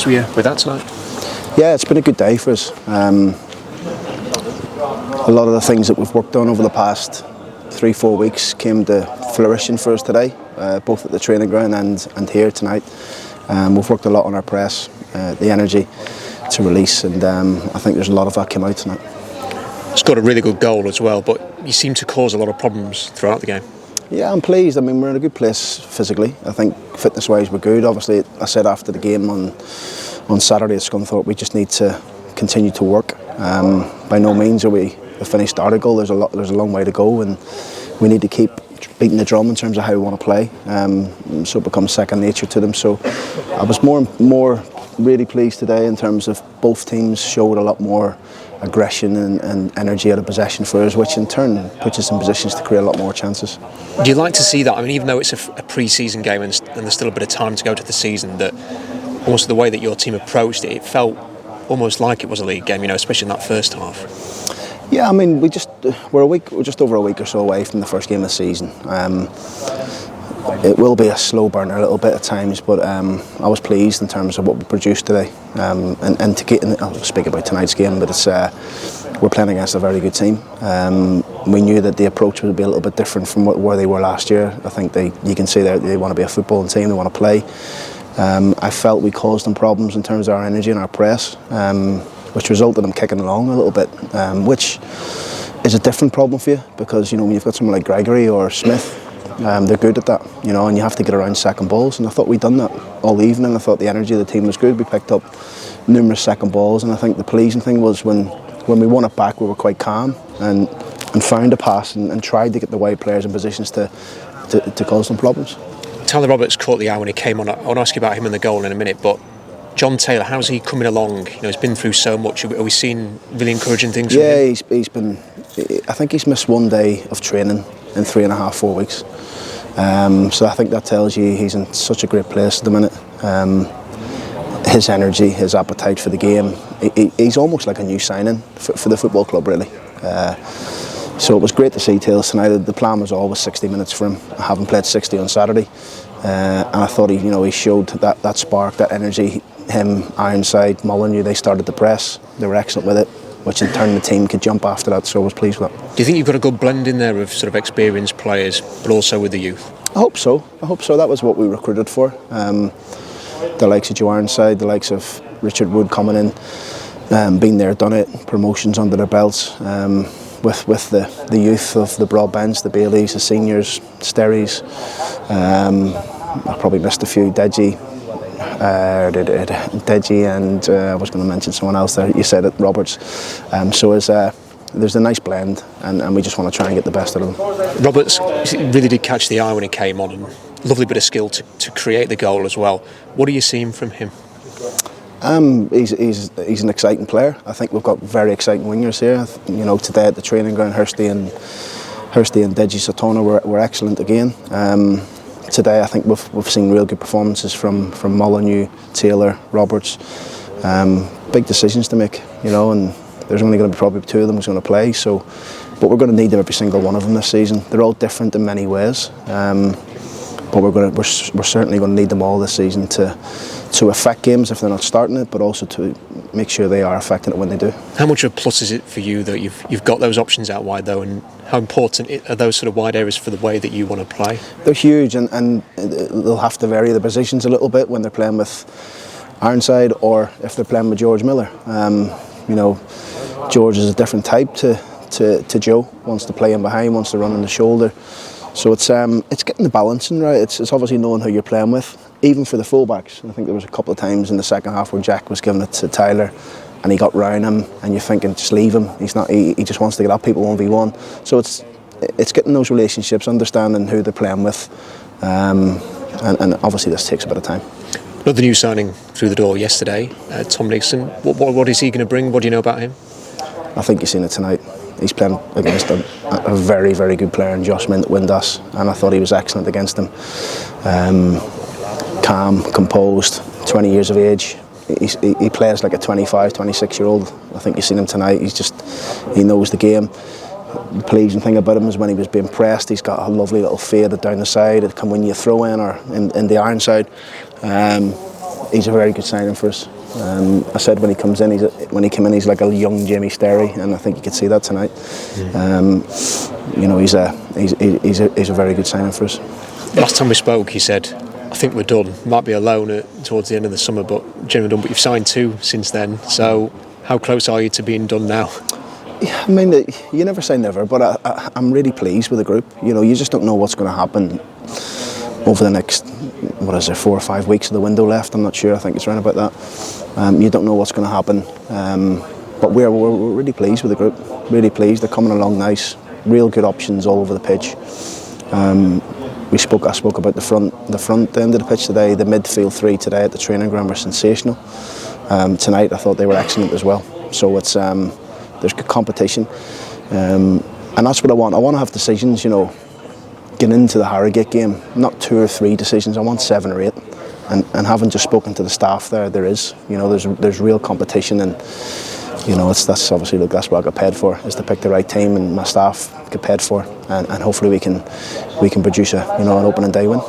pleased with that tonight? Yeah, it's been a good day for us. A lot of the things that we've worked on over the past 3-4 weeks came to fruition for us today, both at the training ground and here tonight. We've worked a lot on our press, the energy to release, and I think there's a lot of that came out tonight. Scored a really good goal as well, but you seem to cause a lot of problems throughout the game. Yeah, I'm pleased. I mean, we're in a good place physically. I think fitness-wise we're good. Obviously, I said after the game on Saturday at Scunthorpe, we just need to continue to work. By no means are we a finished article. There's a long way to go, and we need to keep beating the drum in terms of how we want to play. So it becomes second nature to them. So I was more really pleased today in terms of both teams showed a lot more aggression and energy out of possession for us, which in turn puts us in positions to create a lot more chances. Do you like to see that? I mean, even though it's a pre-season game and there's still a bit of time to go to the season, that almost the way that your team approached it, it felt almost like it was a league game, especially in that first half. Yeah, I mean, we're just over a week or so away from the first game of the season. It will be a slow burner a little bit at times, but I was pleased in terms of what we produced today. And to get in, I'll speak about tonight's game, but we're playing against a very good team. We knew that the approach would be a little bit different from where they were last year. I think you can see that they want to be a footballing team, they want to play. I felt we caused them problems in terms of our energy and our press, which resulted in them kicking along a little bit, which is a different problem for you, because when you've got someone like Gregory or Smith, they're good at that, and you have to get around second balls, and I thought we'd done that all evening. I thought the energy of the team was good. We picked up numerous second balls, and I think the pleasing thing was when we won it back, we were quite calm and found a pass and tried to get the wide players in positions to cause them problems. Tyler Roberts caught the eye when he came on. I want to ask you about him and the goal in a minute, but John Taylor, how's he coming along? He's been through so much. Are we seeing really encouraging things from him? Yeah, he's been. I think he's missed one day of training in 3.5-4 weeks. So I think that tells you he's in such a great place at the minute. His energy, his appetite for the game, he's almost like a new signing for the football club, really. So it was great to see Tails tonight. The plan was always 60 minutes for him. I haven't played 60 on Saturday, and I thought he showed that spark, that energy. Him, Ironside, Molyneux, they started the press. They were excellent with it, which in turn the team could jump after that. So I was pleased with that. Do you think you've got a good blend in there of sort of experienced players, but also with the youth? I hope so. That was what we recruited for. The likes of Joe Ironside, the likes of Richard Wood coming in, been there, done it, promotions under their belts. With the youth of the Broadbents, the Baileys, the seniors, Sterries. I probably missed a few, Deji and I was going to mention someone else there. You said it, Roberts. There's a nice blend, and we just want to try and get the best out of them. Roberts really did catch the eye when he came on, and lovely bit of skill to create the goal as well. What are you seeing from him? He's an exciting player. I think we've got very exciting wingers here. Today at the training ground, Hursty and Deji Satona were excellent again. Today I think we've seen real good performances from Molyneux, Taylor, Roberts. Big decisions to make, and there's only going to be probably 2 of them who's going to play. So, but we're going to need every single one of them this season. They're all different in many ways, but we're certainly going to need them all this season to affect games if they're not starting it, but also to make sure they are affecting it when they do. How much of a plus is it for you that you've got those options out wide though, and how important are those sort of wide areas for the way that you want to play? They're huge, and they'll have to vary the positions a little bit when they're playing with Ironside or if they're playing with George Miller. George is a different type to Joe. Wants to play in behind, wants to run on the shoulder. So it's getting the balancing right. It's obviously knowing who you're playing with, even for the fullbacks. I think there was a couple of times in the second half where Jack was giving it to Tyler, and he got round him, and you're thinking, just leave him. He's not. He just wants to get at people 1v1. So it's getting those relationships, understanding who they're playing with, and obviously this takes a bit of time. Another new signing through the door yesterday, Tom Nixon. What is he going to bring? What do you know about him? I think you've seen it tonight. He's playing against a very, very good player in Josh Windass, and I thought he was excellent against him. Calm, composed, 20 years of age. He plays like a 25, 26-year-old. I think you've seen him tonight. He knows the game. The pleasing thing about him is when he was being pressed, he's got a lovely little fade down the side. It can win you a throw in or in the Ironside. he's a very good signing for us. I said when he comes in, when he came in, he's like a young Jamie Sterry, and I think you could see that tonight. You know, he's a very good signing for us. Last time we spoke, you said, I think we're done. Might be a loan towards the end of the summer, but generally done. But you've signed 2 since then. So how close are you to being done now? Yeah, I mean, you never say never, but I'm really pleased with the group. You know, you just don't know what's going to happen over the next, 4 or 5 weeks of the window left. I'm not sure. I think it's around about that. You don't know what's going to happen, but we're really pleased with the group. Really pleased. They're coming along nice. Real good options all over the pitch. I spoke about the front end of the pitch today. The midfield 3 today at the training ground were sensational. Tonight I thought they were excellent as well. So it's there's good competition, and that's what I want. I want to have decisions, you know, getting into the Harrogate game, not 2 or 3 decisions. I want 7 or 8, and having just spoken to the staff there is, you know, there's real competition, and you know, that's obviously, look, that's what I got paid for, is to pick the right team, and my staff get paid for, and hopefully we can produce an opening day win.